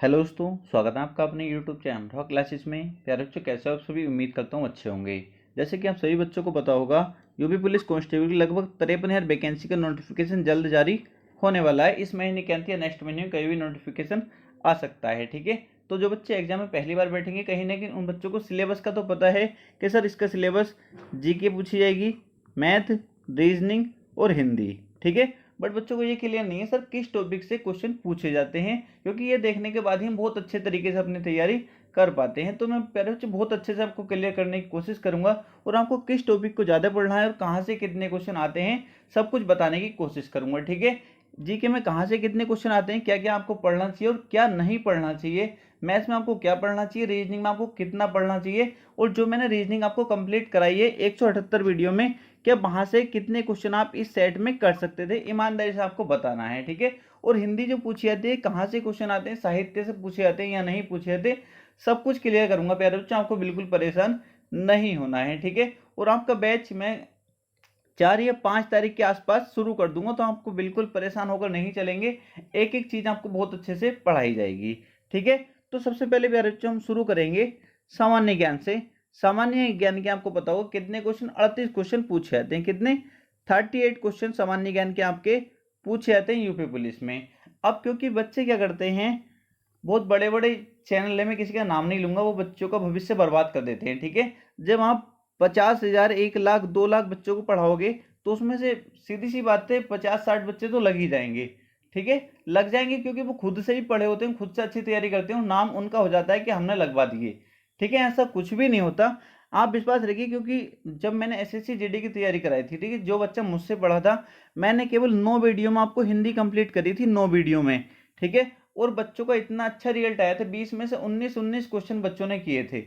Hello दोस्तों, स्वागत है आपका अपने यूट्यूब चैनल रॉक क्लासेस में। प्यारे बच्चों, कैसे हो आप सभी? उम्मीद करता हूँ अच्छे होंगे। जैसे कि आप सभी बच्चों को पता होगा, यूपी पुलिस कांस्टेबल की लगभग 53,000 वैकेंसी का नोटिफिकेशन जल्द जारी होने वाला है। इस महीने के अंत या नेक्स्ट महीने में कहीं भी नोटिफिकेशन आ सकता है। ठीक है, तो जो बच्चे एग्जाम में पहली बार बैठेंगे, कहीं ना कहीं उन बच्चों को सिलेबस का तो पता है कि सर इसका सिलेबस जीके पूछी जाएगी, मैथ, रीजनिंग और हिंदी। ठीक है, बट बच्चों को ये क्लियर नहीं है सर किस टॉपिक से क्वेश्चन पूछे जाते हैं, क्योंकि ये देखने के बाद ही हम बहुत अच्छे तरीके से अपनी तैयारी कर पाते हैं। तो मैं प्यारे बच्चे बहुत अच्छे से आपको क्लियर करने की कोशिश करूंगा और आपको किस टॉपिक को ज़्यादा पढ़ना है और कहाँ से कितने क्वेश्चन आते हैं सब कुछ बताने की कोशिश करूंगा। ठीक है, जीके में कहाँ से कितने क्वेश्चन आते हैं, क्या क्या आपको पढ़ना चाहिए और क्या नहीं पढ़ना चाहिए, मैथ्स में आपको क्या पढ़ना चाहिए, रीजनिंग में आपको कितना पढ़ना चाहिए, और जो मैंने रीजनिंग आपको कंप्लीट कराई है 178 वीडियो में, क्या वहां से कितने क्वेश्चन आप इस सेट में कर सकते थे, ईमानदारी से आपको बताना है। ठीक है, और हिंदी जो पूछी जाती है, कहाँ से क्वेश्चन आते हैं, साहित्य से पूछे जाते हैं या नहीं पूछे जाते, सब कुछ क्लियर करूंगा प्यारे बच्चों। आपको बिल्कुल परेशान नहीं होना है। ठीक है, और आपका बैच मैं 4 या 5 तारीख के आसपास शुरू कर दूंगा, तो आपको बिल्कुल परेशान होकर नहीं चलेंगे। एक एक चीज आपको बहुत अच्छे से पढ़ाई जाएगी। ठीक है, तो सबसे पहले प्यारे बच्चों हम शुरू करेंगे सामान्य ज्ञान से। सामान्य ज्ञान के आपको पता होगा कितने क्वेश्चन, 38 क्वेश्चन पूछे जाते हैं। कितने? 38 क्वेश्चन सामान्य ज्ञान के आपके पूछे जाते हैं यूपी पुलिस में। अब क्योंकि बच्चे क्या करते हैं, बहुत बड़े बड़े चैनल है, मैं किसी का नाम नहीं लूंगा, वो बच्चों का भविष्य बर्बाद कर देते हैं। ठीक है, जब आप 50,000, 1 लाख, 2 लाख बच्चों को पढ़ाओगे तो उसमें से सीधी सी बात है 50-60 बच्चे तो लग ही जाएंगे। ठीक है, लग जाएंगे क्योंकि वो खुद से ही पढ़े होते हैं, खुद से अच्छी तैयारी करते हैं, नाम उनका हो जाता है कि हमने लगवा दिए। ठीक है, ऐसा कुछ भी नहीं होता, आप विश्वास रखिए। क्योंकि जब मैंने एसएससी जीडी की तैयारी कराई थी, ठीक है, जो बच्चा मुझसे पढ़ा था, मैंने केवल 9 वीडियो में आपको हिंदी कंप्लीट करी थी, 9 वीडियो में। ठीक है, और बच्चों का इतना अच्छा रिजल्ट आया था, 20 में से 19 क्वेश्चन बच्चों ने किए थे।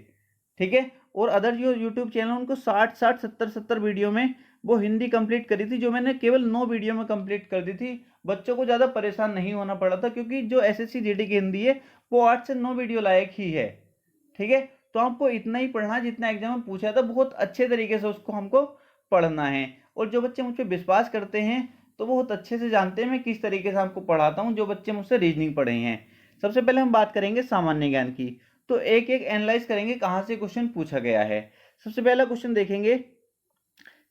ठीक है, और अदर जो यूट्यूब चैनल उनको 60 70 वीडियो में वो हिंदी कंप्लीट करी थी, जो मैंने केवल 9 वीडियो में कंप्लीट कर दी थी। बच्चों को ज़्यादा परेशान नहीं होना पड़ा था, क्योंकि जो एसएससी जीडी की हिंदी है वो 8 से 9 वीडियो लायक ही है। ठीक है, तो आपको इतना ही पढ़ना है जितना एग्जाम में पूछा था, बहुत अच्छे तरीके से उसको हमको पढ़ना है। और जो बच्चे मुझ पर विश्वास करते हैं तो वो बहुत अच्छे से जानते हैं मैं किस तरीके से आपको पढ़ाता हूँ, जो बच्चे मुझसे रीजनिंग पढ़े हैं। सबसे पहले हम बात करेंगे सामान्य ज्ञान की, तो एक एक एनालाइज करेंगे कहाँ से क्वेश्चन पूछा गया है। सबसे पहला क्वेश्चन देखेंगे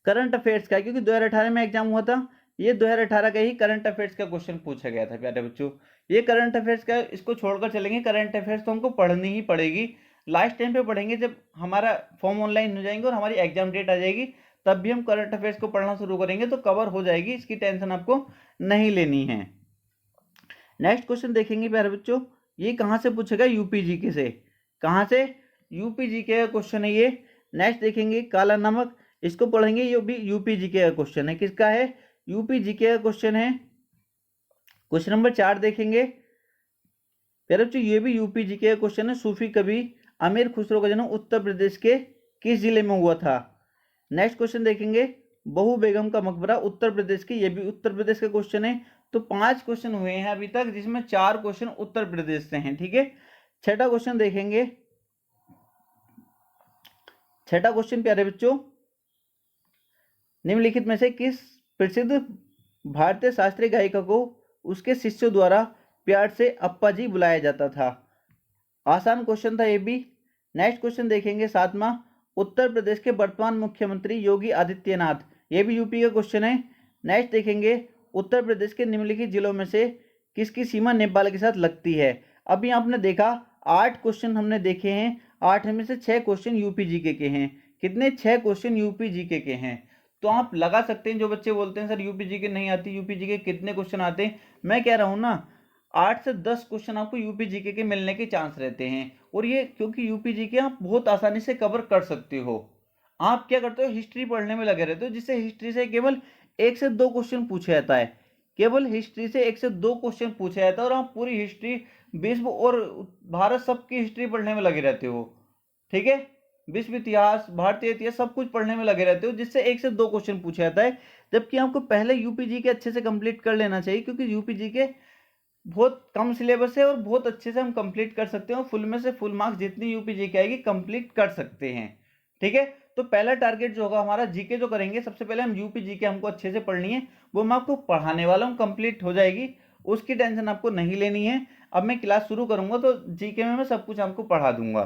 करंट अफेयर्स का, क्योंकि 2018 में एग्जाम हुआ था, ये 2018 का ही करंट अफेयर्स का क्वेश्चन पूछा गया था प्यारे बच्चों। ये करंट अफेयर्स का, इसको छोड़कर चलेंगे, करंट अफेयर्स तो हमको पढ़नी ही पड़ेगी। लास्ट टाइम पे पढ़ेंगे जब हमारा फॉर्म ऑनलाइन हो जाएंगे और हमारी एग्जाम डेट आ जाएगी, तब भी हम करंट अफेयर्स को पढ़ना शुरू करेंगे, तो कवर हो जाएगी, इसकी टेंशन आपको नहीं लेनी है। नेक्स्ट क्वेश्चन देखेंगे प्यारे बच्चों, ये कहाँ से पूछेगा? यूपी जीके से। कहाँ से? यूपी जीके का क्वेश्चन है ये। नेक्स्ट देखेंगे काला नमक, इसको पढ़ेंगे, ये भी यूपी जीके का क्वेश्चन है। किसका है? यूपी जीके का क्वेश्चन है। क्वेश्चन नंबर 4 देखेंगे प्यारे बच्चों, ये भी यूपी जीके का क्वेश्चन है। सूफी कवि अमीर खुसरो का जन्म उत्तर प्रदेश के किस जिले में हुआ था? नेक्स्ट क्वेश्चन देखेंगे बहू बेगम का मकबरा उत्तर प्रदेश के, ये भी उत्तर प्रदेश का क्वेश्चन है। तो 5 क्वेश्चन हुए हैं अभी तक, जिसमें 4 क्वेश्चन उत्तर प्रदेश से हैं। ठीक है, छठा क्वेश्चन देखेंगे। छठा क्वेश्चन प्यारे बच्चों, निम्नलिखित में से किस प्रसिद्ध भारतीय शास्त्रीय गायिका को उसके शिष्यों द्वारा प्यार से अप्पा जी बुलाया जाता था? आसान क्वेश्चन था ये भी। नेक्स्ट क्वेश्चन देखेंगे सातवां, उत्तर प्रदेश के वर्तमान मुख्यमंत्री योगी आदित्यनाथ, ये भी यूपी का क्वेश्चन है। नेक्स्ट देखेंगे उत्तर प्रदेश के निम्नलिखित जिलों में से किसकी सीमा नेपाल के साथ लगती है? अभी आपने देखा 8 क्वेश्चन हमने देखे हैं, 8 में से 6 क्वेश्चन यूपी जीके के हैं। कितने? 6 क्वेश्चन यूपी जीके के हैं। तो आप लगा सकते हैं, जो बच्चे बोलते हैं सर यूपी जीके नहीं आती, यूपी जीके कितने क्वेश्चन आते हैं, मैं कह रहा हूँ ना 8 से 10 क्वेश्चन आपको यूपी जीके के मिलने के चांस रहते हैं। और ये क्योंकि यूपी जीके आप बहुत आसानी से कवर कर सकते हो। आप क्या करते हो, हिस्ट्री पढ़ने में लगे रहते हो, जिससे हिस्ट्री से केवल 1 से 2 क्वेश्चन पूछा जाता है। केवल हिस्ट्री से 1 से 2 क्वेश्चन पूछा जाता है और आप पूरी हिस्ट्री, विश्व और भारत सबकी हिस्ट्री पढ़ने में लगे रहते हो। ठीक है, विश्व इतिहास, भारतीय इतिहास सब कुछ पढ़ने में लगे रहते हो, जिससे 1 से 2 क्वेश्चन पूछा जाता है। जबकि आपको पहले यूपी जीके अच्छे से कंप्लीट कर लेना चाहिए, क्योंकि यूपी जीके बहुत कम सिलेबस है और बहुत अच्छे से हम कंप्लीट कर सकते हैं, और फुल में से फुल मार्क्स जितनी यूपी जीके आएगी कंप्लीट कर सकते हैं। ठीक है, तो पहला टारगेट जो होगा हमारा जीके जो करेंगे, सबसे पहले हम यूपी जीके हमको अच्छे से पढ़नी है, वो मैं आपको पढ़ाने वाला हूँ, कंप्लीट हो जाएगी, उसकी टेंशन आपको नहीं लेनी है। अब मैं क्लास शुरू करूंगा तो जीके में मैं सब कुछ आपको पढ़ा दूंगा।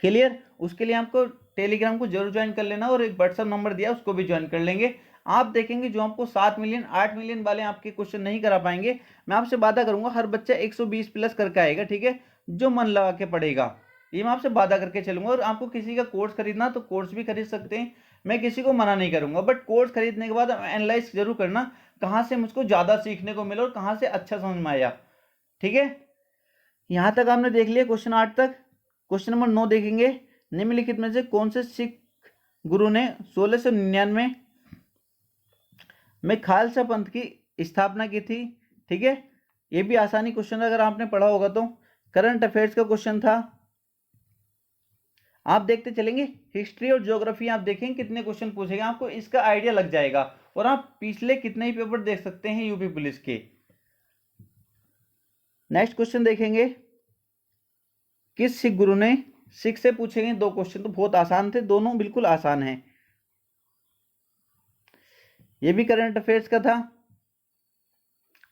क्लियर? उसके लिए आपको टेलीग्राम को जरूर ज्वाइन कर लेना और एक व्हाट्सअप नंबर दिया उसको भी ज्वाइन कर लेंगे। आप देखेंगे जो आपको 7 मिलियन 8 मिलियन वाले आपके क्वेश्चन नहीं करा पाएंगे, मैं आपसे वादा करूंगा हर बच्चा 120 प्लस करके आएगा, ठीक है, जो मन लगा के पढ़ेगा, ये मैं आपसे वादा करके चलूंगा। और आपको किसी का कोर्स खरीदना तो कोर्स भी खरीद सकते हैं, मैं किसी को मना नहीं करूंगा, बट कोर्स खरीदने के बाद एनालाइज जरूर करना कहाँ से मुझको ज्यादा सीखने को मिला और कहाँ से अच्छा समझ में आया, ठीक है। यहां तक आपने देख लिया क्वेश्चन 8 तक। क्वेश्चन नंबर 9 देखेंगे, निम्नलिखित में से कौन से सिख गुरु ने 1699 में खालसा पंथ की स्थापना की थी, ठीक है। ये भी आसानी क्वेश्चन अगर आपने पढ़ा होगा तो, करंट अफेयर्स का क्वेश्चन था। आप देखते चलेंगे हिस्ट्री और ज्योग्राफी, आप देखेंगे कितने क्वेश्चन पूछेगा, आपको इसका आइडिया लग जाएगा और आप पिछले कितने ही पेपर देख सकते हैं यूपी पुलिस के। नेक्स्ट क्वेश्चन देखेंगे, किस सिख गुरु ने, सिख से पूछेंगे 2 क्वेश्चन तो बहुत आसान थे, दोनों बिल्कुल आसान हैं। ये भी करंट अफेयर्स का था।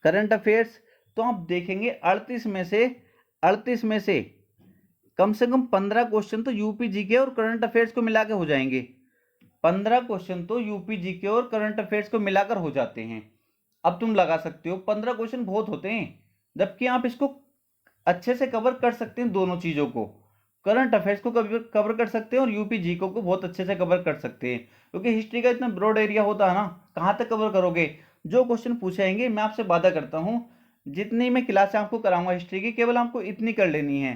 करंट अफेयर्स तो आप देखेंगे 38 में से कम से कम 15 क्वेश्चन तो यूपी जीके और करंट अफेयर्स को मिला के हो जाएंगे। 15 क्वेश्चन तो यूपी जीके और करंट अफेयर्स को मिलाकर हो जाते हैं। अब तुम लगा सकते हो 15 क्वेश्चन बहुत होते हैं, जबकि आप इसको अच्छे से कवर कर सकते हैं, दोनों चीजों को, करंट अफेयर्स को कवर कर सकते हैं और यूपी जीके को बहुत अच्छे से कवर कर सकते हैं, क्योंकि हिस्ट्री का इतना ब्रॉड एरिया होता है ना, कहाँ तक कवर करोगे। जो क्वेश्चन पूछेंगे मैं आपसे वादा करता हूँ जितनी मैं क्लास आपको कराऊंगा हिस्ट्री की, केवल आपको इतनी कर लेनी है,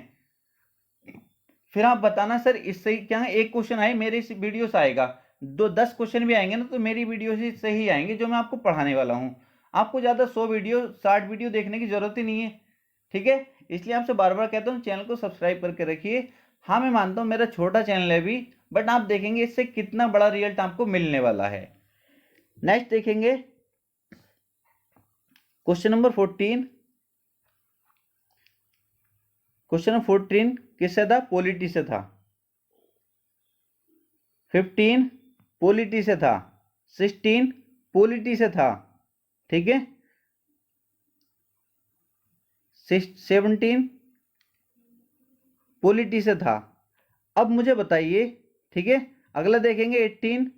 फिर आप बताना सर इससे क्या है, एक क्वेश्चन आए मेरे इस वीडियो से आएगा, 10 क्वेश्चन भी आएंगे ना तो मेरी वीडियो से ही आएंगे जो मैं आपको पढ़ाने वाला हूँ। आपको ज़्यादा 100 वीडियो 60 वीडियो देखने की जरूरत ही नहीं है, ठीक है। इसलिए आपसे बार बार कहता हूँ चैनल को सब्सक्राइब करके रखिए। हाँ मैं मानता हूँ मेरा छोटा चैनल है अभी, बट आप देखेंगे इससे कितना बड़ा रिजल्ट आपको मिलने वाला है। नेक्स्ट देखेंगे क्वेश्चन नंबर 14। क्वेश्चन नंबर 14 किससे था? पॉलिटी से था। 15 पॉलिटी से था। 16 पॉलिटी से था, ठीक है। 17 पॉलिटी से था। अब मुझे बताइए, ठीक है, अगला देखेंगे 18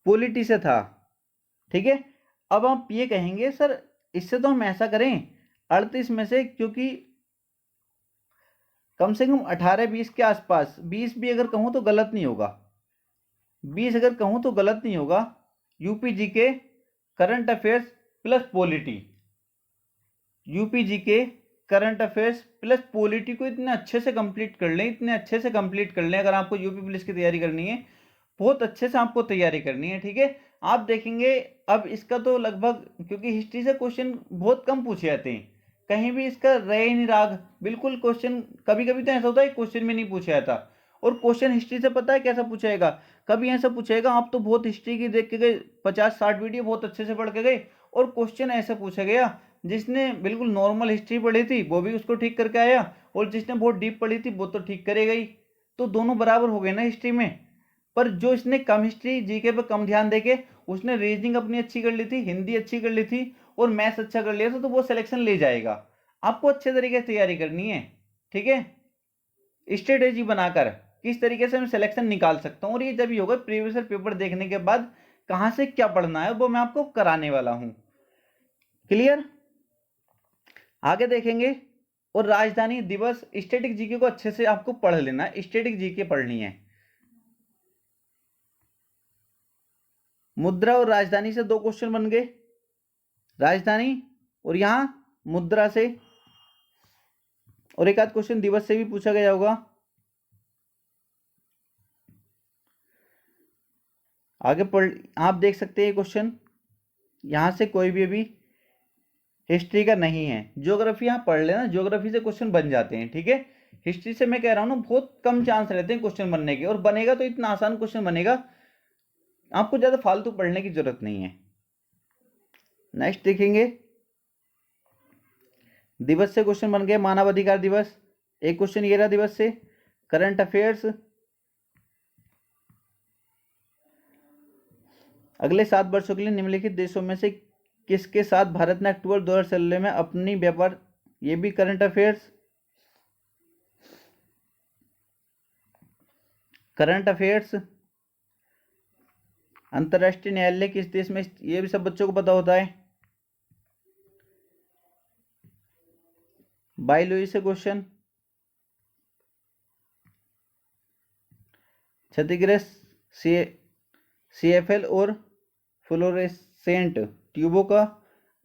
पॉलिटी से था, ठीक है। अब आप ये कहेंगे सर इससे तो हम ऐसा करें 38 में से, क्योंकि कम से कम 18-20 के आसपास, 20 भी अगर कहूं तो गलत नहीं होगा, 20 अगर कहूं तो गलत नहीं होगा, UP GK current affairs plus polity, UP GK current affairs plus polity को इतने अच्छे से कंप्लीट कर लें, इतने अच्छे से कंप्लीट कर लें। अगर आपको यूपी पुलिस की तैयारी करनी है, बहुत अच्छे से आपको तैयारी करनी है, ठीक है। आप देखेंगे अब इसका तो लगभग, क्योंकि हिस्ट्री से क्वेश्चन बहुत कम पूछे जाते हैं, कहीं भी इसका रहे नहीं राग, बिल्कुल क्वेश्चन, कभी कभी तो ऐसा होता है क्वेश्चन में नहीं पूछा जाता। और क्वेश्चन हिस्ट्री से पता है कैसा पूछेगा, कभी ऐसा पूछेगा आप तो बहुत हिस्ट्री की देख के गए, 50-60 वीडियो बहुत अच्छे से पढ़ के गए, और क्वेश्चन ऐसा पूछा गया जिसने बिल्कुल नॉर्मल हिस्ट्री पढ़ी थी वो भी उसको ठीक करके आया, और जिसने बहुत डीप पढ़ी थी वो तो ठीक करेगा ही, तो दोनों बराबर हो गए ना हिस्ट्री में। पर जो इसने कम हिस्ट्री जीके पर कम ध्यान देके उसने रीजनिंग अपनी अच्छी कर ली थी, हिंदी अच्छी कर ली थी और मैथ्स अच्छा कर लिया था, तो वो सिलेक्शन ले जाएगा। आपको अच्छे तरीके से तैयारी करनी है, ठीक है, स्ट्रेटेजी बनाकर किस तरीके से मैं सिलेक्शन निकाल सकता हूँ, और ये जब ही होगा प्रीवियस पेपर देखने के बाद कहाँ से क्या पढ़ना है वो मैं आपको कराने वाला हूँ। क्लियर? आगे देखेंगे, और राजधानी दिवस, स्टैटिक जीके को अच्छे से आपको पढ़ लेना, स्टैटिक जीके पढ़नी है। मुद्रा और राजधानी से 2 क्वेश्चन बन गए, राजधानी और यहां मुद्रा से, और एक आध क्वेश्चन दिवस से भी पूछा गया होगा। आगे पढ़, आप देख सकते हैं क्वेश्चन, यहां से कोई भी अभी हिस्ट्री का नहीं है। ज्योग्राफी आप पढ़ लेना, ज्योग्राफी से क्वेश्चन बन जाते हैं, ठीक है। हिस्ट्री से मैं कह रहा हूं ना बहुत कम चांस रहते हैं क्वेश्चन बनने के, और बनेगा तो इतना आसान क्वेश्चन बनेगा, आपको ज्यादा फालतू पढ़ने की जरूरत नहीं है। नेक्स्ट देखेंगे, दिवस से क्वेश्चन बन गए, मानव अधिकार दिवस, एक क्वेश्चन ये रहा दिवस से। करंट अफेयर्स, अगले 7 वर्षों के लिए निम्नलिखित देशों में से किसके साथ भारत ने अक्टूबर 2016 में अपनी व्यापार, ये भी करंट अफेयर्स, करंट अफेयर्स। अंतर्राष्ट्रीय न्यायालय किस देश में, ये भी सब बच्चों को पता होता है। बायोलॉजी से क्वेश्चन, क्षतिग्रस्त CFL और फ्लोरेसेंट ट्यूबों का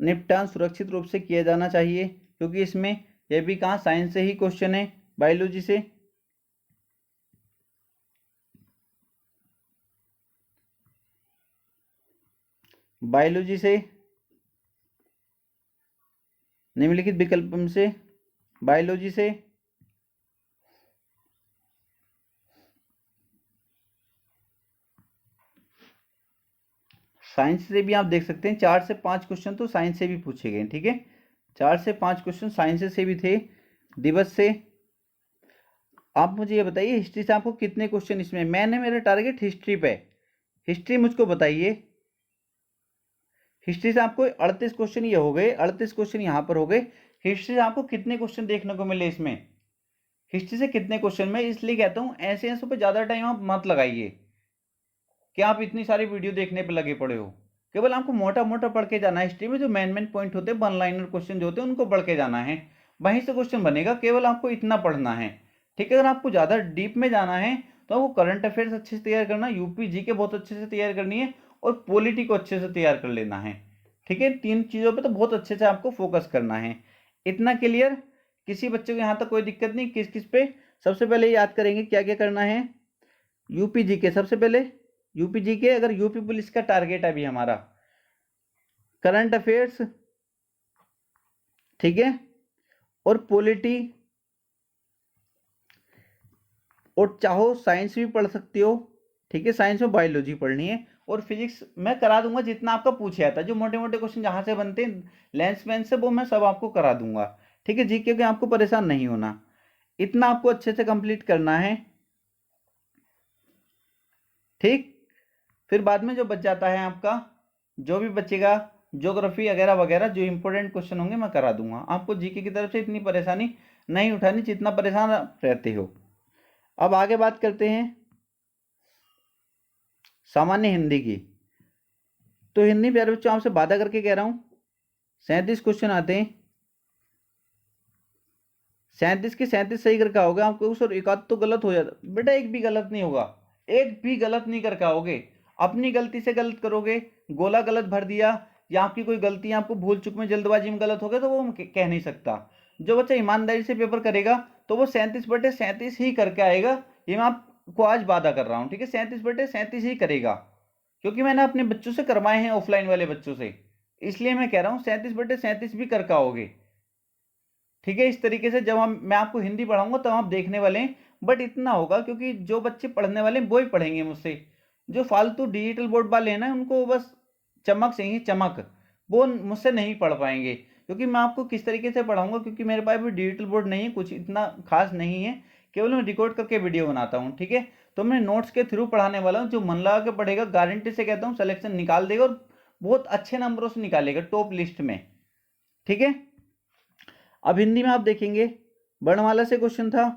निपटान सुरक्षित रूप से किया जाना चाहिए, क्योंकि इसमें यह भी कहाँ साइंस से ही क्वेश्चन है, बायोलॉजी से। बायोलॉजी से निम्नलिखित विकल्प में से, बायोलॉजी से साइंस से भी आप देख सकते हैं 4 से 5 क्वेश्चन तो साइंस से भी पूछे गए, ठीक है। 4 से 5 क्वेश्चन साइंस से भी थे। दिवस से आप मुझे ये बताइए, हिस्ट्री से आपको कितने क्वेश्चन इसमें, मैंने मेरा टारगेट हिस्ट्री पे, हिस्ट्री मुझको बताइए। हिस्ट्री से आपको 38 क्वेश्चन ये हो गए, 38 क्वेश्चन यहाँ पर हो गए। हिस्ट्री से आपको कितने क्वेश्चन देखने को मिले इसमें, हिस्ट्री से कितने क्वेश्चन, मैं इसलिए कहता हूँ ऐसे ऐसों पे ज़्यादा टाइम आप मत लगाइए कि आप इतनी सारी वीडियो देखने पे लगे पड़े हो। केवल आपको मोटा मोटा पढ़ के जाना है। हिस्ट्री में जो मेन पॉइंट होते हैं, वन लाइनर क्वेश्चन जो होते हैं, उनको पढ़ के जाना है, वहीं से क्वेश्चन बनेगा। केवल आपको इतना पढ़ना है, ठीक है। अगर आपको ज़्यादा डीप में जाना है तो आपको करंट अफेयर्स अच्छे से तैयार करना, यूपी जीके बहुत अच्छे से तैयार करनी है, और पॉलिटी को अच्छे से तैयार कर लेना है, ठीक है। 3 चीज़ों पर तो बहुत अच्छे से आपको फोकस करना है। इतना क्लियर, किसी बच्चे को यहाँ तक कोई दिक्कत नहीं। किस किस पे सबसे पहले याद करेंगे, क्या क्या करना है। यूपी जीके सबसे पहले, यूपी जीके, अगर यूपी पुलिस का टारगेट है अभी हमारा, करंट अफेयर्स, ठीक है, और पॉलिटी, और चाहो साइंस भी पढ़ सकते हो, ठीक है। साइंस में बायोलॉजी पढ़नी है, और फिजिक्स मैं करा दूंगा जितना आपका पूछा जाता है। जो मोटे मोटे क्वेश्चन जहां से बनते हैं लेंस मैन से, वो मैं सब आपको करा दूंगा, ठीक है। जीके के आपको परेशान नहीं होना, इतना आपको अच्छे से कंप्लीट करना है, ठीक। फिर बाद में जो बच जाता है आपका, जो भी बचेगा, ज्योग्राफी वगैरह वगैरह जो इंपॉर्टेंट क्वेश्चन होंगे मैं करा दूंगा आपको। जीके की तरफ से इतनी परेशानी नहीं उठानी जितना परेशान आप रहते हो। अब आगे बात करते हैं सामान्य हिंदी की। तो हिंदी प्यारे बच्चों आपसे वादा करके कह रहा हूं 37 क्वेश्चन आते हैं, 37 के 37 सही करके आओगे। आपको सर एक आध तो गलत हो जाता, बेटा एक भी गलत नहीं होगा, एक भी गलत नहीं करके आओगे। अपनी गलती से गलत करोगे, गोला गलत भर दिया, या आपकी कोई गलती, आपको भूल चुक में जल्दबाजी में गलत हो गया, तो वो कह नहीं सकता। जो बच्चा ईमानदारी से पेपर करेगा तो वो 37/37 ही करके आएगा, ये मैं आपको आज वादा कर रहा हूँ, ठीक है। 37/37 ही करेगा, क्योंकि मैंने अपने बच्चों से करवाए हैं, ऑफलाइन वाले बच्चों से, इसलिए मैं कह रहा हूँ 37/37 भी करके आओगे, ठीक है। इस तरीके से जब हम मैं आपको हिंदी पढ़ाऊंगा तब आप देखने वाले हैं। बट इतना होगा, क्योंकि जो बच्चे पढ़ने वाले हैं वो ही पढ़ेंगे मुझसे। जो फालतू डिजिटल बोर्ड वाले हैं ना, उनको बस चमक चाहिए, चमक, वो मुझसे नहीं पढ़ पाएंगे। क्योंकि मैं आपको किस तरीके से पढ़ाऊंगा, क्योंकि मेरे पास भी डिजिटल बोर्ड नहीं है, कुछ इतना खास नहीं है, केवल मैं रिकॉर्ड करके वीडियो बनाता हूँ, ठीक है। तो मैं नोट्स के थ्रू पढ़ाने वाला हूँ। जो मन लगा के पढ़ेगा, गारंटी से कहता हूँ सिलेक्शन निकाल देगा, और बहुत अच्छे नंबरों से निकालेगा, टॉप लिस्ट में, ठीक है। अब हिंदी में आप देखेंगे, वर्णमाला से क्वेश्चन था,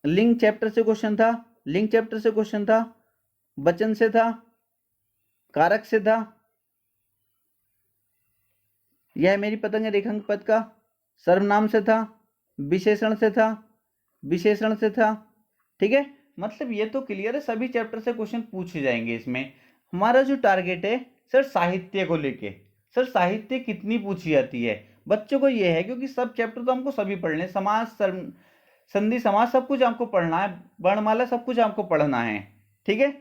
लिंग चैप्टर से क्वेश्चन था, लिंग चैप्टर से क्वेश्चन था, वचन से था, कारक से था, यह मेरी पतंग है रेखांक पद का, सर्वनाम से था, विशेषण से था, विशेषण से था, ठीक है। मतलब ये तो क्लियर है, सभी चैप्टर से क्वेश्चन पूछे जाएंगे इसमें। हमारा जो टारगेट है सर साहित्य को लेके, सर साहित्य कितनी पूछी जाती है बच्चों को, ये है क्योंकि सब चैप्टर तो हमको सभी पढ़ने, समाज, संधि समाज सब कुछ आपको पढ़ना है, वर्णमाला सब कुछ आपको पढ़ना है, ठीक है।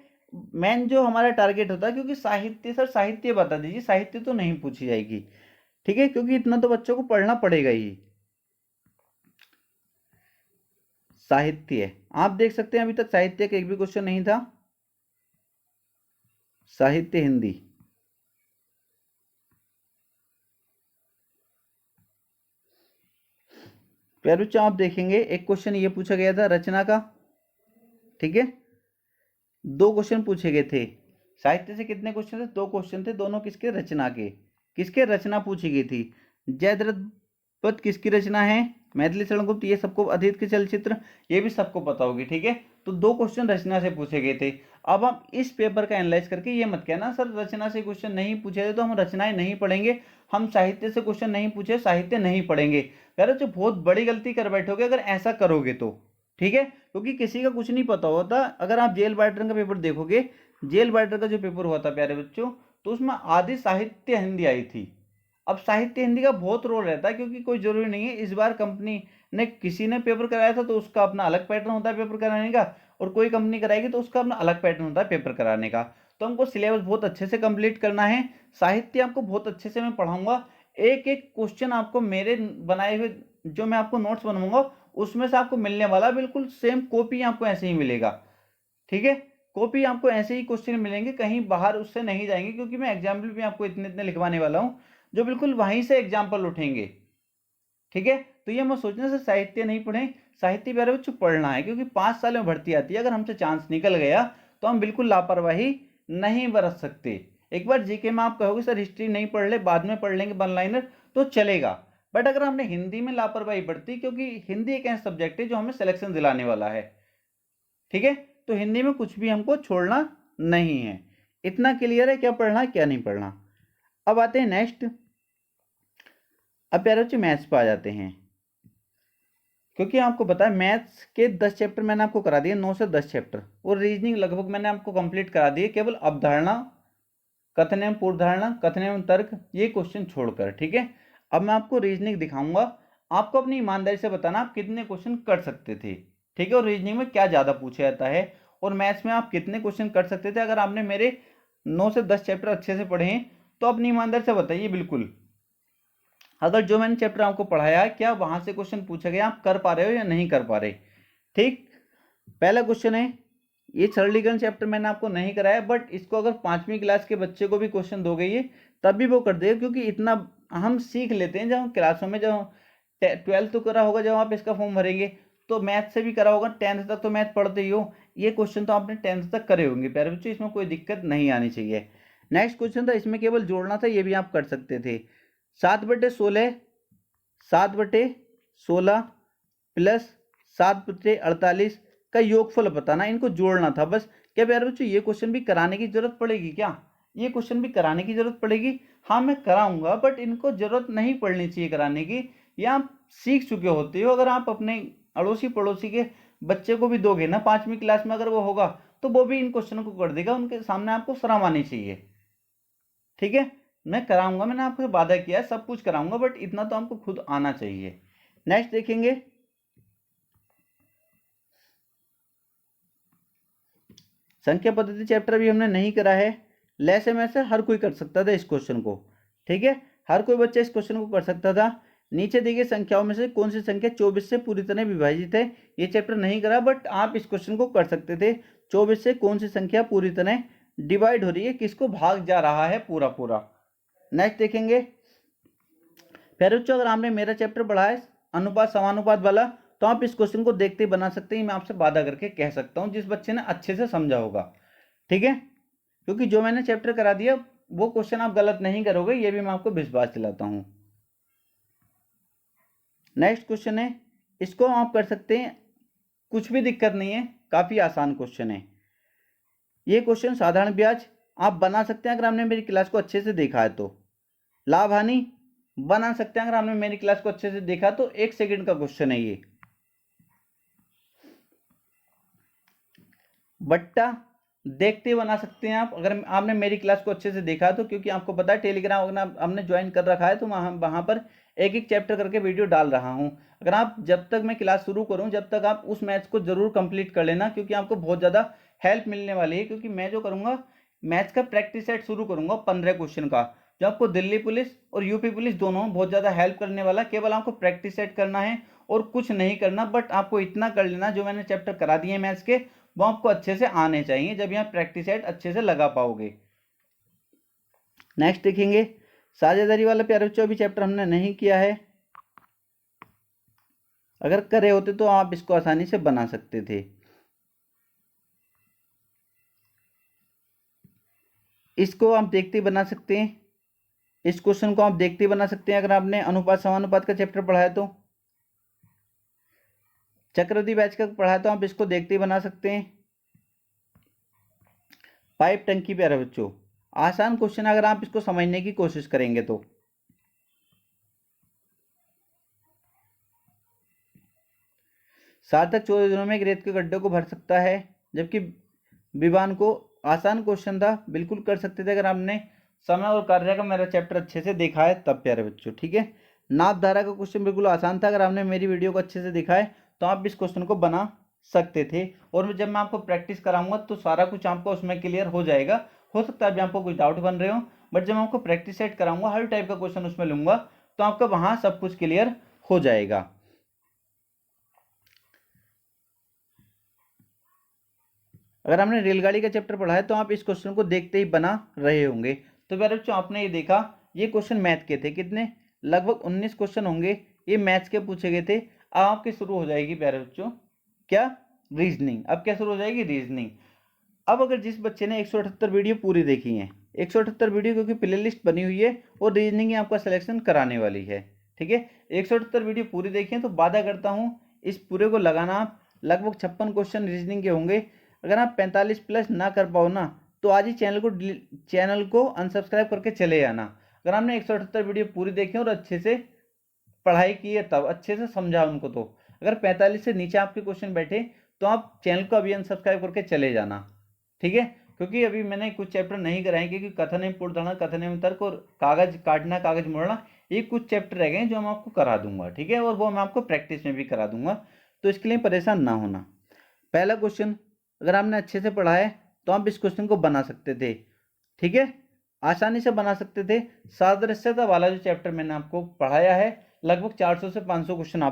मेन जो हमारा टारगेट होता है, क्योंकि साहित्य, सर साहित्य बता दीजिए, साहित्य तो नहीं पूछी जाएगी, ठीक है, क्योंकि इतना तो बच्चों को पढ़ना पड़ेगा ही। साहित्य आप देख सकते हैं, अभी तक साहित्य का एक भी क्वेश्चन नहीं था। साहित्य हिंदी, प्यारे बच्चों आप देखेंगे एक क्वेश्चन ये पूछा गया था रचना का, ठीक है। 2 क्वेश्चन पूछे गए थे, साहित्य से कितने क्वेश्चन थे? 2 क्वेश्चन थे, दोनों किसके? रचना के। किसके? रचना पूछी गई थी। जयद्रथ पद किसकी रचना है? मैथिली शरण गुप्त। ये सबको अतीत के चलचित्र, ये भी सबको पता होगी, ठीक है। तो 2 क्वेश्चन रचना से पूछे गए थे। अब हम इस पेपर का एनालाइज करके ये मत कहना सर रचना से क्वेश्चन नहीं पूछे थे तो हम रचनाएं नहीं पढ़ेंगे, हम साहित्य से क्वेश्चन नहीं पूछे साहित्य नहीं पढ़ेंगे। यार जो बहुत बड़ी गलती कर बैठोगे अगर ऐसा करोगे तो, ठीक है। क्योंकि किसी का कुछ नहीं पता होता। अगर आप जेल बाइटर का पेपर देखोगे, जेल बाइटर का जो पेपर हुआ था प्यारे बच्चों, तो उसमें आधी साहित्य हिंदी आई थी। अब साहित्य हिंदी का बहुत रोल रहता है, क्योंकि कोई जरूरी नहीं है इस बार कंपनी ने, किसी ने पेपर कराया था तो उसका अपना अलग पैटर्न होता है पेपर कराने का, और कोई कंपनी कराएगी तो उसका अपना अलग पैटर्न होता है पेपर कराने का। तो हमको सिलेबस बहुत अच्छे से कंप्लीट करना है। साहित्य आपको बहुत अच्छे से मैं पढ़ाऊंगा। एक एक क्वेश्चन आपको मेरे बनाए हुए जो मैं आपको नोट्स बनवाऊंगा उसमें से आपको मिलने वाला बिल्कुल सेम कॉपी आपको ऐसे ही मिलेगा, ठीक है। कॉपी आपको ऐसे ही क्वेश्चन मिलेंगे, कहीं बाहर उससे नहीं जाएंगे, क्योंकि मैं एग्जाम्पल भी आपको इतने इतने लिखवाने वाला हूं जो बिल्कुल वहीं से एग्जाम्पल उठेंगे, ठीक है। तो ये मत सोचना से साहित्य नहीं पढ़े, साहित्य प्यारे बच्चों पढ़ना है, क्योंकि 5 साल में भर्ती आती है। अगर हमसे चांस निकल गया तो हम बिल्कुल लापरवाही नहीं बरत सकते। एक बार जीके में आप कहोगे सर हिस्ट्री नहीं पढ़ ले, बाद में पढ़ लेंगे वन लाइनर, तो चलेगा। बट अगर हमने हिंदी में लापरवाही बरती, क्योंकि हिंदी एक ऐसा सब्जेक्ट है जो हमें सिलेक्शन दिलाने वाला है, ठीक है। तो हिंदी में कुछ भी हमको छोड़ना नहीं है। इतना क्लियर है क्या पढ़ना क्या नहीं पढ़ना। अब आते हैं नेक्स्ट। अब प्यारे बच्चे मैथ्स पे आ जाते हैं, क्योंकि आपको पता है मैथ्स के 10 चैप्टर मैंने आपको करा दिए, 9 से 10 चैप्टर, और रीजनिंग लगभग मैंने आपको कंप्लीट करा दिए, केवल अवधारणा, कथन एवं पूर्वधारणा, कथन एवं तर्क, ये क्वेश्चन छोड़कर, ठीक है। अब मैं आपको रीजनिंग दिखाऊंगा, आपको अपनी ईमानदारी से बताना आप कितने क्वेश्चन कर सकते थे, ठीक है। और रीजनिंग में क्या ज़्यादा पूछा जाता है और मैथ्स में आप कितने क्वेश्चन कर सकते थे अगर आपने मेरे 9 से 10 चैप्टर अच्छे से पढ़े हैं, तो अपनी ईमानदारी से बताइए बिल्कुल। अगर जो मैंने चैप्टर आपको पढ़ाया है क्या वहां से क्वेश्चन पूछा गया आप कर पा रहे हो या नहीं कर पा रहे, ठीक। पहला क्वेश्चन है, ये सरलीकरण चैप्टर मैंने आपको नहीं कराया, बट इसको अगर 5वीं क्लास के बच्चे को भी क्वेश्चन दोगे ये तब भी वो कर देगा, क्योंकि इतना हम सीख लेते हैं जब क्लासों में, जब 12th तो करा होगा जब आप इसका फॉर्म भरेंगे, तो मैथ से भी करा होगा, 10th तक तो मैथ पढ़ते ही हो, ये क्वेश्चन तो आपने 10th तक करे होंगे प्यारे बच्चों, इसमें कोई दिक्कत नहीं आनी चाहिए। नेक्स्ट क्वेश्चन था, इसमें केवल जोड़ना था, ये भी आप कर सकते थे। 7/16, 7/16 प्लस 7/48 का योगफल बताना, इनको जोड़ना था बस। क्या प्यारे बच्चों ये क्वेश्चन भी कराने की जरूरत पड़ेगी क्या? ये क्वेश्चन भी कराने की जरूरत पड़ेगी? हाँ मैं कराऊंगा, बट इनको जरूरत नहीं पड़नी चाहिए कराने की, या आप सीख चुके होते हो। अगर आप अपने अड़ोसी पड़ोसी के बच्चे को भी दोगे ना 5वीं क्लास में, अगर वो होगा तो वो भी इन क्वेश्चनों को कर देगा, उनके सामने आपको शर्म आनी चाहिए, ठीक है। मैं कराऊंगा, मैंने आपको वादा किया है सब कुछ कराऊंगा, बट इतना तो आपको खुद आना चाहिए। नेक्स्ट देखेंगे, संख्या पद्धति चैप्टर भी हमने नहीं करा है। लैसे में से हर कोई कर सकता था इस क्वेश्चन को, ठीक है, हर कोई बच्चा इस क्वेश्चन को कर सकता था। नीचे देखिए संख्याओं में से कौन सी संख्या 24 से पूरी तरह विभाजित है, ये चैप्टर नहीं करा, बट आप इस क्वेश्चन को कर सकते थे। 24 से कौन सी संख्या पूरी तरह डिवाइड हो रही है, किसको भाग जा रहा है पूरा पूरा। नेक्स्ट देखेंगे, फिर बच्चों अगर आपने मेरा चैप्टर पढ़ा है अनुपात समानुपात वाला, तो आप इस क्वेश्चन को देखते ही बना सकते हैं, मैं आपसे वादा करके कह सकता हूं, जिस बच्चे ने अच्छे से समझा होगा, ठीक है। क्योंकि जो मैंने चैप्टर करा दिया वो क्वेश्चन आप गलत नहीं करोगे, ये भी मैं आपको विश्वास दिलाता हूं। नेक्स्ट क्वेश्चन है, इसको आप कर सकते हैं, कुछ भी दिक्कत नहीं है, काफी आसान क्वेश्चन है। ये क्वेश्चन साधारण ब्याज आप बना सकते हैं अगर आपने मेरी क्लास को अच्छे से देखा है तो। लाभ हानि बना सकते हैं अगर आपने मेरी क्लास को अच्छे से देखा तो, 1 सेकंड का क्वेश्चन है ये। बट्टा देखते बना सकते हैं आप अगर आपने मेरी क्लास को अच्छे से देखा तो, क्योंकि आपको पता है टेलीग्राम अगर हमने ज्वाइन कर रखा है तो वहां पर एक एक चैप्टर करके वीडियो डाल रहा हूं। अगर आप जब तक मैं क्लास शुरू करूं जब तक आप उस मैथ्स को जरूर कंप्लीट कर लेना, क्योंकि आपको बहुत ज़्यादा हेल्प मिलने वाली है। क्योंकि मैं जो करूंगा मैथ्स का प्रैक्टिस सेट शुरू करूंगा 15 क्वेश्चन का, जो आपको दिल्ली पुलिस और यूपी पुलिस दोनों बहुत ज़्यादा हेल्प करने वाला। केवल आपको प्रैक्टिस सेट करना है और कुछ नहीं करना, बट आपको इतना कर लेना जो मैंने चैप्टर करा दिए मैथ्स के वो आपको अच्छे से आने चाहिए, जब यहाँ प्रैक्टिस सेट अच्छे से लगा पाओगे। नेक्स्ट देखेंगे, साझेदारी वाला प्यारे बच्चों अभी चैप्टर हमने नहीं किया है, अगर करे होते तो आप इसको आसानी से बना सकते थे। इसको आप देखते ही बना सकते हैं, इस क्वेश्चन को आप देखते ही बना सकते हैं अगर आपने अनुपात समानुपात का चैप्टर पढ़ा है तो, चक्रवृद्धि बैच का पढ़ा है तो आप इसको देखते ही बना सकते हैं। पाइप टंकी प्यारे बच्चों, आसान क्वेश्चन अगर आप इसको समझने की कोशिश करेंगे तो। सार्थक 14 दिनों में एक रेत के गड्ढे को भर सकता है, जबकि विवान को, आसान क्वेश्चन था, बिल्कुल कर सकते थे अगर आपने समय और कार्य का मेरा चैप्टर अच्छे से देखा है तब प्यारे बच्चों। ठीक है, नाप धारा का क्वेश्चन बिल्कुल आसान था, अगर आपने मेरी वीडियो को अच्छे से देखा है तो आप इस क्वेश्चन को बना सकते थे। और जब मैं आपको प्रैक्टिस कराऊंगा तो सारा कुछ आपको उसमें क्लियर हो जाएगा। हो सकता है अभी आपको कुछ डाउट बन रहे हो, बट जब मैं आपको प्रैक्टिस सेट कराऊंगा, हर टाइप का क्वेश्चन उसमें लूंगा, तो आपका वहां सब कुछ क्लियर हो जाएगा। अगर आपने रेलगाड़ी का चैप्टर पढ़ा है तो आप इस क्वेश्चन को देखते ही बना रहे होंगे। तो प्यारे बच्चों, आपने ये देखा, ये क्वेश्चन मैथ के थे, कितने, लगभग 19 क्वेश्चन होंगे, ये मैथ्स के पूछे गए थे। अब आपकी शुरू हो जाएगी प्यारे बच्चों क्या, रीजनिंग। अब क्या शुरू हो जाएगी, रीजनिंग। अब अगर जिस बच्चे ने 178 वीडियो पूरी देखी है, 178 वीडियो क्योंकि प्ले लिस्ट बनी हुई है और रीजनिंग आपका सिलेक्शन कराने वाली है। ठीक है, 178 वीडियो पूरी देखी है तो वादा करता हूँ इस पूरे को लगाना आप, लगभग 56 क्वेश्चन रीजनिंग के होंगे। अगर आप 45 प्लस ना कर पाओ ना तो आज ही चैनल को अनसब्सक्राइब करके चले आना। अगर आपने 178 वीडियो पूरी देखी और अच्छे से पढ़ाई की है तब, अच्छे से समझा उनको, तो अगर 45 से नीचे आपके क्वेश्चन बैठे तो आप चैनल को अभी अनसब्सक्राइब करके चले जाना। ठीक है, क्योंकि अभी मैंने कुछ चैप्टर नहीं कराए, क्योंकि कथन एवं पूर्वधारणा, कथन एवं तर्क और कागज काटना कागज मोड़ना, ये कुछ चैप्टर रह गए जो मैं आपको करा दूंगा। ठीक है, और वो मैं आपको प्रैक्टिस में भी करा दूंगा, तो इसके लिए परेशान ना होना। पहला क्वेश्चन अगर आपने अच्छे से पढ़ा है तो आप इस क्वेश्चन को बना सकते थे। ठीक है, आसानी से बना सकते थे। सादृश्यता वाला जो चैप्टर मैंने आपको पढ़ाया है, लगभग 400 से 500 क्वेश्चन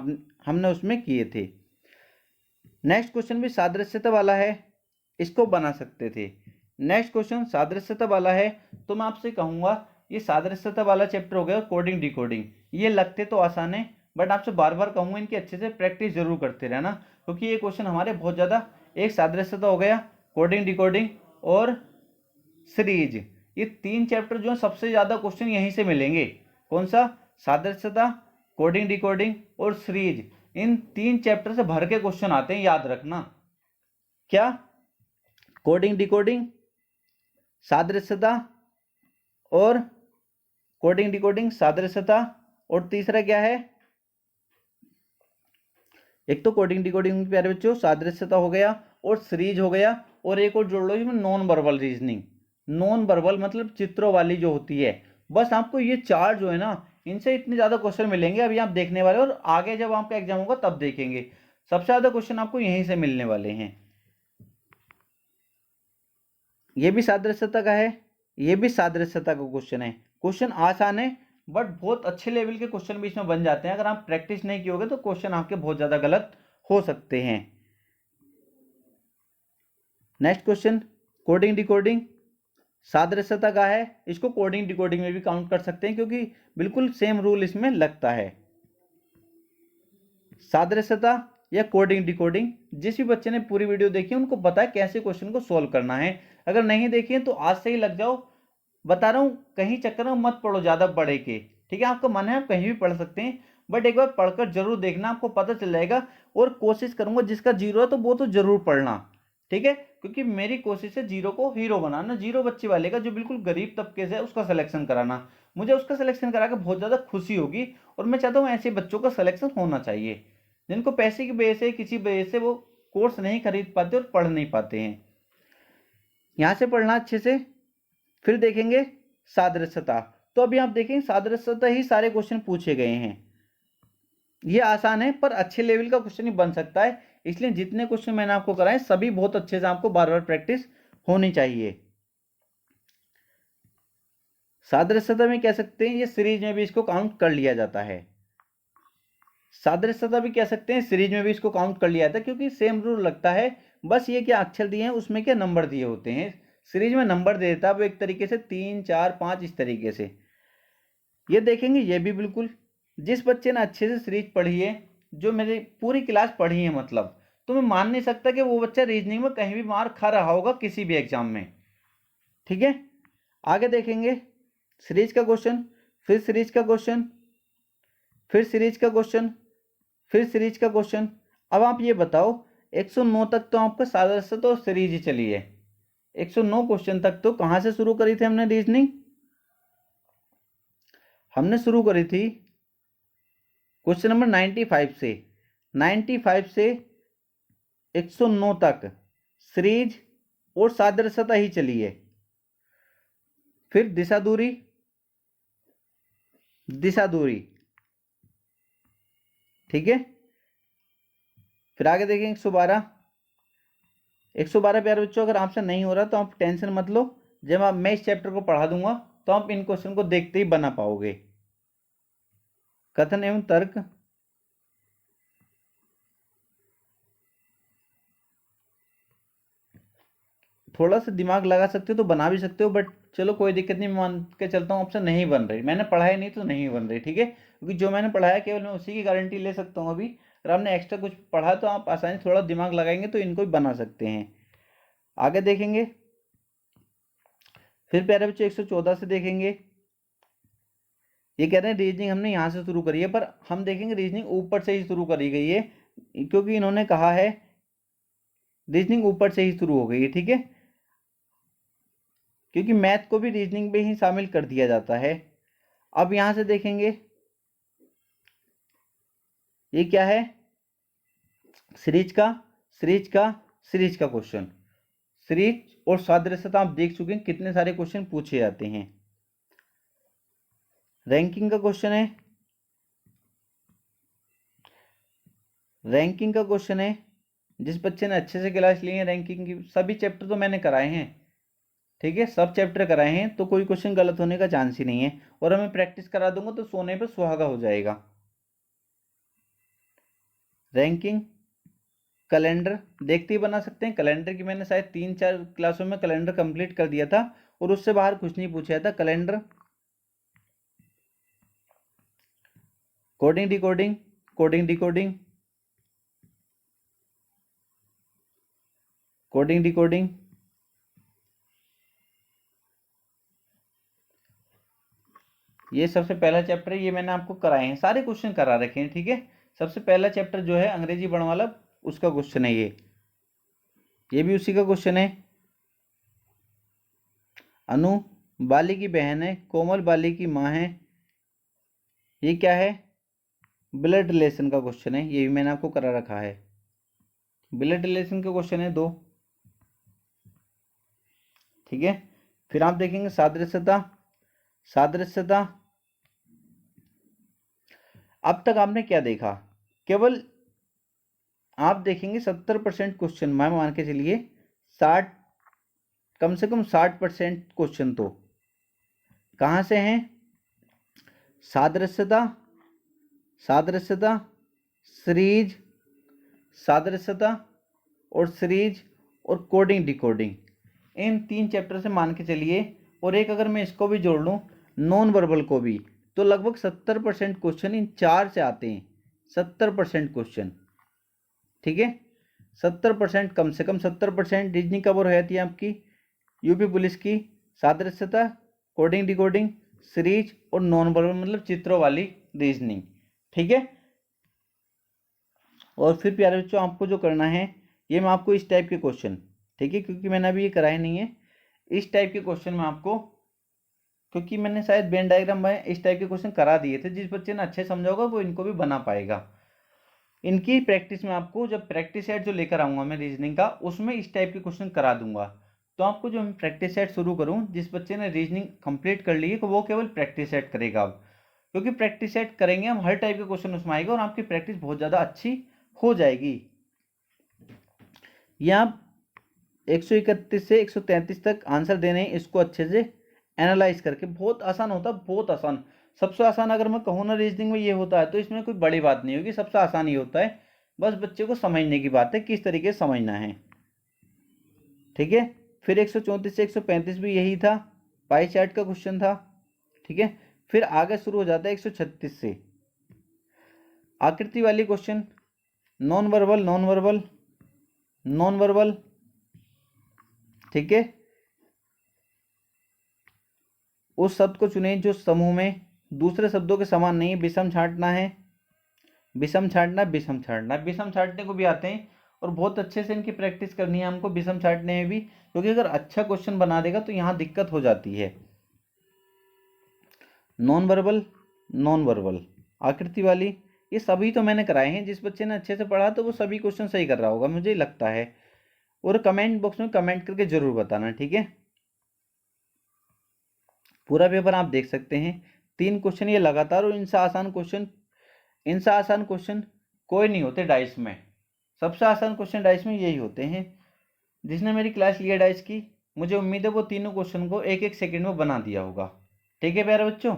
हमने उसमें किए थे। नेक्स्ट क्वेश्चन भी सादृश्यता वाला है, इसको बना सकते थे। नेक्स्ट क्वेश्चन सादृश्यता वाला है, तो मैं आपसे कहूंगा ये सादृश्यता वाला चैप्टर हो गया, कोडिंग डिकोडिंग, ये लगते तो आसान है, बट आपसे बार बार कहूंगा इनकी अच्छे से प्रैक्टिस जरूर करते रहना, क्योंकि ये क्वेश्चन हमारे बहुत ज़्यादा, एक सादृश्यता हो गया, कोडिंग डिकोडिंग और सीरीज, ये 3 चैप्टर जो है सबसे ज़्यादा क्वेश्चन यहीं से मिलेंगे। कौन सा, सादृश्यता, कोडिंग डिकोडिंग और सीरीज, इन 3 चैप्टर से भर के क्वेश्चन आते हैं, याद रखना। क्या, कोडिंग डिकोडिंग, सादृश्यता और कोडिंग डिकोडिंग, सादृश्यता, और तीसरा क्या है, एक तो कोडिंग डिकोडिंग प्यारे बच्चों, सादृश्यता हो गया और सीरीज हो गया, और एक और जोड़ लो इसमें, non verbal reasoning. Non verbal मतलब चित्रों वाली जो होती है। बस आपको ये 4 जो है ना, इनसे इतने ज्यादा क्वेश्चन मिलेंगे अभी आप देखने वाले, और आगे जब आपका एग्जाम होगा तब देखेंगे, सबसे ज्यादा क्वेश्चन आपको यहीं से मिलने वाले हैं। ये भी सादृश्यता का है, ये भी सादृश्यता का क्वेश्चन है। क्वेश्चन आसान है, बट बहुत अच्छे लेवल के क्वेश्चन भी इसमें बन जाते हैं। अगर आप प्रैक्टिस नहीं किए तो क्वेश्चन आपके बहुत ज्यादा गलत हो सकते हैं। नेक्स्ट क्वेश्चन, कोडिंग डिकोडिंग, सादृश्यता का है, इसको कोडिंग डिकोडिंग में भी काउंट कर सकते हैं, क्योंकि बिल्कुल सेम रूल इसमें लगता है। सादृश्यता या कोडिंग डिकोडिंग, जिस भी बच्चे ने पूरी वीडियो देखी उनको पता है कैसे क्वेश्चन को सोल्व करना है। अगर नहीं देखिए तो आज से ही लग जाओ, बता रहा हूं, कहीं चक्कर में मत पढ़ो ज्यादा बड़े के। ठीक है, आपका मन है आप कहीं भी पढ़ सकते हैं, बट एक बार पढ़कर जरूर देखना, आपको पता चल जाएगा। और कोशिश करूंगा जिसका जीरो है तो वो तो जरूर पढ़ना। ठीक है, क्योंकि मेरी कोशिश है जीरो को हीरो बनाना, जीरो बच्चे वाले का जो बिल्कुल गरीब तबके से है उसका सिलेक्शन कराना। मुझे उसका सिलेक्शन करा के बहुत ज्यादा खुशी होगी, और मैं चाहता हूँ ऐसे बच्चों का सिलेक्शन होना चाहिए, जिनको पैसे की वजह से, किसी वजह से वो कोर्स नहीं खरीद पाते और पढ़ नहीं पाते हैं। यहां से पढ़ना अच्छे से, फिर देखेंगे सादृश्यता। तो अभी आप देखेंगे सादृश्यता ही सारे क्वेश्चन पूछे गए हैं। ये आसान है पर अच्छे लेवल का क्वेश्चन ही बन सकता है, इसलिए जितने क्वेश्चन मैंने आपको कराए सभी बहुत अच्छे से आपको बार बार प्रैक्टिस होनी चाहिए। सादृश्यता में कह सकते हैं, ये सीरीज में भी इसको काउंट कर लिया जाता है। सादृश्यता भी कह सकते हैं, सीरीज में भी इसको काउंट कर लिया जाता है, क्योंकि सेम रूल लगता है। बस ये क्या अक्षर दिए हैं उसमें क्या नंबर दिए होते हैं, सीरीज में नंबर दे देता है वो एक तरीके से 3 4 5 इस तरीके से। ये देखेंगे, ये भी बिल्कुल, जिस बच्चे ने अच्छे से सीरीज पढ़ी है, जो मेरी पूरी क्लास पढ़ी है मतलब, तो मैं मान नहीं सकता कि वो बच्चा रीजनिंग में कहीं भी मार खा रहा होगा किसी भी एग्जाम में। ठीक है, आगे देखेंगे सीरीज का क्वेश्चन, फिर सीरीज का क्वेश्चन, फिर सीरीज का क्वेश्चन, फिर सीरीज का क्वेश्चन। अब आप ये बताओ 109 तक तो आपका सादा सा तो सीरीज ही चली है। 109 क्वेश्चन तक तो कहाँ से शुरू करी थी हमने रीजनिंग? हमने शुरू करी थी क्वेश्चन नंबर 95 से। 95 से 109 तक सीरीज और सादृश्यता ही चली है। फिर दिशा दूरी, दिशा दूरी, ठीक है। फिर आगे देखेंगे 112। 112 प्यारे बच्चों, अगर आपसे नहीं हो रहा तो आप टेंशन मत लो, जब मैं इस चैप्टर को पढ़ा दूंगा तो आप इन क्वेश्चन को देखते ही बना पाओगे। कथन एवं तर्क, थोड़ा सा दिमाग लगा सकते हो तो बना भी सकते हो, बट चलो कोई दिक्कत नहीं, मान के चलता हूँ आपसे नहीं बन रही, मैंने पढ़ाया नहीं तो नहीं बन रही, ठीक है। क्योंकि जो मैंने पढ़ाया केवल मैं उसी की गारंटी ले सकता हूँ। अभी अगर आपने एक्स्ट्रा कुछ पढ़ा तो आप आसानी थोड़ा दिमाग लगाएंगे तो इनको भी बना सकते हैं। आगे देखेंगे फिर प्यारे बच्चों 114 से देखेंगे। ये कह रहे हैं रीजनिंग हमने यहाँ से शुरू करी है, पर हम देखेंगे रीजनिंग ऊपर से ही शुरू करी गई है, क्योंकि इन्होंने कहा है रीजनिंग ऊपर से ही शुरू हो गई है, ठीक है। क्योंकि मैथ को भी रीजनिंग में ही शामिल कर दिया जाता है। अब यहां से देखेंगे ये क्या है, सीरीज का, सीरीज का, सीरीज का क्वेश्चन। सीरीज और सादृश्यता आप देख चुके हैं कितने सारे क्वेश्चन पूछे जाते हैं। रैंकिंग का क्वेश्चन है, रैंकिंग का क्वेश्चन है। जिस बच्चे ने अच्छे से क्लास ली है रैंकिंग की, सभी चैप्टर तो मैंने कराए हैं, ठीक है, सब चैप्टर कराए हैं, तो कोई क्वेश्चन गलत होने का चांस ही नहीं है। और हमें प्रैक्टिस करा दूंगा तो सोने पे सुहागा हो जाएगा। रैंकिंग, कैलेंडर देखते ही बना सकते हैं। कैलेंडर की मैंने शायद 3-4 क्लासों में कैलेंडर कंप्लीट कर दिया था और उससे बाहर कुछ नहीं पूछा था। Calendar, coding decoding, coding decoding, coding decoding, ये सबसे पहला चैप्टर है, ये मैंने आपको कराए हैं, सारे क्वेश्चन करा रखे हैं, ठीक है। सबसे पहला चैप्टर जो है अंग्रेजी पढ़ने वाला, उसका क्वेश्चन है ये भी उसी का क्वेश्चन है। अनु बाली की बहन है, कोमल बाली की माँ है। ये क्या है, ब्लड रिलेशन का क्वेश्चन है, ये भी मैंने आपको करा रखा है। ब्लड रिलेशन के क्वेश्चन है 2, ठीक है। फिर आप देखेंगे सादृश्यता, सादृश्यता। अब तक आपने क्या देखा, केवल आप देखेंगे 70% क्वेश्चन, मैं मान के चलिए 60, कम से कम 60% क्वेश्चन तो कहाँ से हैं, सादृश्यता, सादृश्यता, सीरीज, सादृश्यता और सीरीज और कोडिंग डिकोडिंग, इन 3 चैप्टर से मान के चलिए। और एक अगर मैं इसको भी जोड़ लूँ नॉन वर्बल को भी, तो लगभग 70% क्वेश्चन इन 4 से आते हैं। 70% क्वेश्चन, ठीक है। 70%, कम से कम 70% रीजनिंग कवर हो जाती है आपकी यूपी पुलिस की। सादृश्यता, कोडिंग डिकोडिंग, सीरीज और नॉन वर्बल मतलब चित्रों वाली रीजनिंग, ठीक है। और फिर प्यारे बच्चों आपको जो करना है, ये मैं आपको इस टाइप के क्वेश्चन, ठीक है, क्योंकि मैंने अभी ये कराए नहीं है, इस टाइप के क्वेश्चन में आपको, क्योंकि मैंने शायद वेन डायग्राम में इस टाइप के क्वेश्चन करा दिए थे, जिस बच्चे ने अच्छे समझा होगा वो इनको भी बना पाएगा। इनकी प्रैक्टिस में आपको जब प्रैक्टिस सेट जो लेकर आऊंगा मैं रीजनिंग का, उसमें इस टाइप के क्वेश्चन करा दूंगा। तो आपको जो मैं प्रैक्टिस सेट शुरू करूं, जिस बच्चे ने रीजनिंग कंप्लीट कर ली है वो केवल प्रैक्टिस सेट करेगा अब, क्योंकि प्रैक्टिस सेट करेंगे हम हर टाइप के क्वेश्चन उसमें आएगा और आपकी प्रैक्टिस बहुत ज़्यादा अच्छी हो जाएगी। ये आप 131 से 133 तक आंसर देने हैं, इसको अच्छे से एनालाइज करके, बहुत आसान होता है, बहुत आसान। सबसे आसान अगर मैं कहूँ ना रीजनिंग में ये होता है, तो इसमें कोई बड़ी बात नहीं होगी, सबसे आसान ही होता है, बस बच्चे को समझने की बात है किस तरीके से समझना है, ठीक है। फिर 134 से 135 भी यही था, पाई चार्ट का क्वेश्चन था, ठीक है। फिर आगे शुरू हो जाता है 136 से आकृति वाली question, non verbal, non verbal, non verbal, ठीक है। उस शब्द को चुनें जो समूह में दूसरे शब्दों के समान नहीं। विषम छांटना है, विषम छांटना, विषम छांटना, विषम छांटने को भी आते हैं और बहुत अच्छे से इनकी प्रैक्टिस करनी है हमको विषम छांटने में भी, क्योंकि अगर अच्छा क्वेश्चन बना देगा तो यहाँ दिक्कत हो जाती है। नॉन वर्बल, नॉन वर्बल आकृति वाली, ये सभी तो मैंने कराए हैं। जिस बच्चे ने अच्छे से पढ़ा तो वो सभी क्वेश्चन सही कर रहा होगा मुझे लगता है। और कमेंट बॉक्स में कमेंट करके जरूर बताना, ठीक है। पूरा पेपर आप देख सकते हैं, 3 क्वेश्चन ये लगातार, और इनसे आसान क्वेश्चन कोई नहीं होते डाइस में। सबसे आसान क्वेश्चन डाइस में यही होते हैं। जिसने मेरी क्लास लिया डाइस की, मुझे उम्मीद है वो तीनों क्वेश्चन को 1-1 सेकंड में बना दिया होगा। ठीक है प्यारे बच्चों,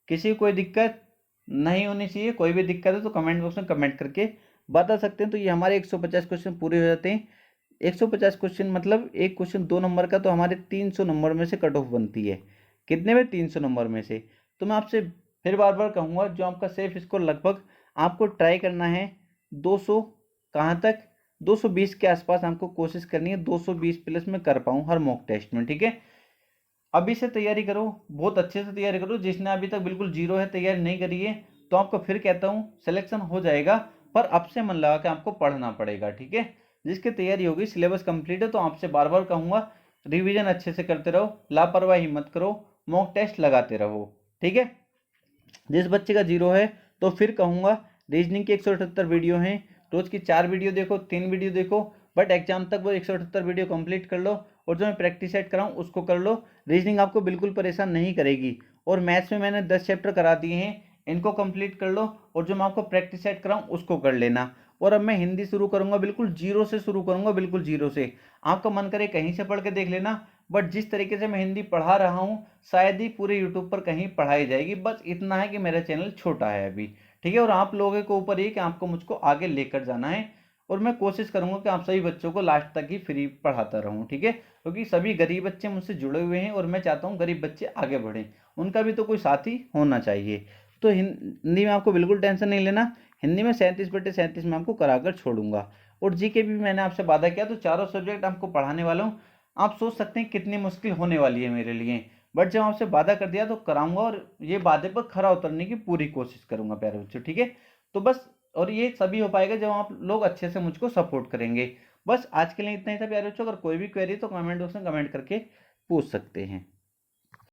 किसी को कोई दिक्कत नहीं होनी चाहिए। कोई भी दिक्कत है तो कमेंट बॉक्स में कमेंट करके बता सकते हैं। तो ये हमारे 150 क्वेश्चन पूरे हो जाते हैं। 150 क्वेश्चन मतलब एक क्वेश्चन 2 नंबर का, तो हमारे 300 नंबर में से कट ऑफ बनती है। कितने में? 300 नंबर में से। तो मैं आपसे फिर बार बार कहूँगा, जो आपका सेफ स्कोर लगभग आपको ट्राई करना है 200, कहाँ तक, 220 के आसपास आपको कोशिश करनी है। 220 प्लस में कर पाऊँ हर मॉक टेस्ट में, ठीक है। अभी से तैयारी करो, बहुत अच्छे से तैयारी करो। जिसने अभी तक बिल्कुल जीरो है, तैयारी नहीं करी है, तो आपको फिर कहता हूँ सिलेक्शन हो जाएगा, पर अब से मन लगा के आपको पढ़ना पड़ेगा, ठीक है। जिसकी तैयारी होगी, सिलेबस कंप्लीट है, तो आपसे बार बार कहूँगा रिवीजन अच्छे से करते रहो, लापरवाही मत करो, मॉक टेस्ट लगाते रहो, ठीक है। जिस बच्चे का जीरो है तो फिर कहूँगा रीजनिंग की 178 वीडियो हैं, रोज की 4 वीडियो देखो, 3 वीडियो देखो, बट एग्जाम तक वो 178 वीडियो कंप्लीट कर लो। और जो मैं प्रैक्टिस सेट कराऊँ उसको कर लो। रीजनिंग आपको बिल्कुल परेशान नहीं करेगी। और मैथ्स में मैंने 10 चैप्टर करा दिए हैं, इनको कंप्लीट कर लो, और जो मैं आपको प्रैक्टिस सेट कराऊँ उसको कर लेना। और अब मैं हिंदी शुरू करूँगा, बिल्कुल जीरो से शुरू करूँगा, बिल्कुल जीरो से। आपका मन करे कहीं से पढ़ के देख लेना, बट जिस तरीके से मैं हिंदी पढ़ा रहा हूँ शायद ही पूरे यूट्यूब पर कहीं पढ़ाई जाएगी। बस इतना है कि मेरा चैनल छोटा है अभी, ठीक है। और आप लोगों के ऊपर ये कि आपको मुझको आगे लेकर जाना है, और मैं कोशिश करूंगा कि आप सभी बच्चों को लास्ट तक ही फ्री पढ़ाता रहूं, ठीक है। क्योंकि सभी गरीब बच्चे मुझसे जुड़े हुए हैं और मैं चाहता हूं गरीब बच्चे आगे बढ़ें, उनका भी तो कोई साथी होना चाहिए। तो हिंदी में आपको बिल्कुल टेंशन नहीं लेना। हिंदी में 37/37 में आपको कराकर छोड़ूंगा। और जीके भी मैंने आपसे वादा किया, तो चारों सब्जेक्ट आपको पढ़ाने वाला हूँ। आप सोच सकते हैं कितनी मुश्किल होने वाली है मेरे लिए, बट जब आपसे वादा कर दिया तो कराऊंगा, और ये वादे पर खरा उतरने की पूरी कोशिश करूंगा प्यारे बच्चों, ठीक है। तो बस, और ये सभी हो पाएगा जब आप लोग अच्छे से मुझको सपोर्ट करेंगे। बस आज के लिए इतना ही था प्यारे बच्चों। अगर कोई भी क्वेरी तो कमेंट बॉक्स में कमेंट करके पूछ सकते हैं।